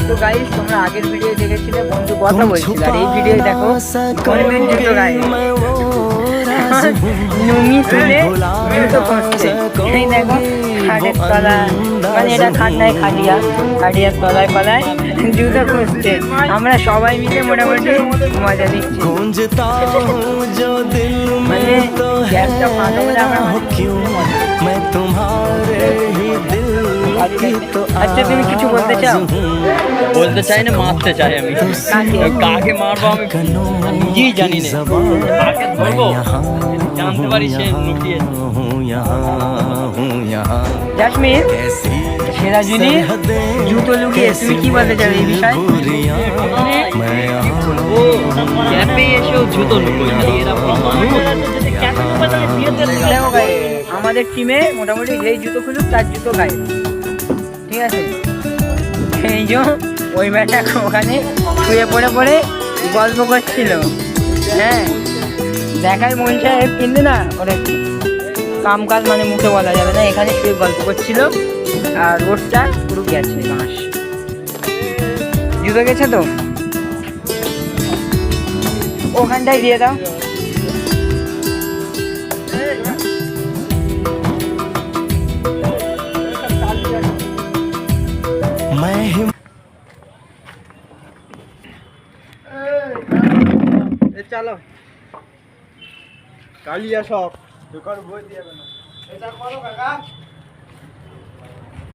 তো গাইস তোমরা আগের ভিডিও দেখেছিলে বন্ধু কথা বলছিল, আর এই ভিডিও দেখো বন্ধুর জুতো গাইস নুমি তুলে জুতো খুঁজছে। এই দেখো খাটের তলা, মানে এটা খাট নাই খাটিয়ার তলায় তলায় জুতো খুঁজছে। আমরা সবাই মিলে মোটামুটি মজা দিচ্ছি, মানে গ্যাসটা ফাঁকা বলে আমরা আচ্ছা তুমি কিছু বলতে চাও? বলতে চাই না, মারতে চাই আমি। কাকে মারবো আমি নিজেই জানি না, কাকে ধরবো জানতে পারি সে লুকিয়ে। জাসমিন সেরাজুনি জুতো লুকিয়ে, তুমি কি বলতে চাও এই বিষয়ে? ক্যাফে এসেও জুতো লুকোয়, আমাদের টিমে মোটামুটি যেই জুতো খুলুক তার জুতো গায়ে, ঠিক আছে? এই যে ওই ব্যাটা ওখানে শুয়ে পড়ে পড়ে গল্প করছিল। হ্যাঁ দেখার মন চায় কিন্তু না, ওরে কামকাজ মানে মুখে বলা যাবে না। এখানে শুয়ে গল্প করছিল আর রোডটা পুরো গেছে ঘাস। জুতো গেছে তো ওখানটায় দিয়ে দাও। চলো কালিয়া সব দোকান বই দিয়ে এটা করো কাকা।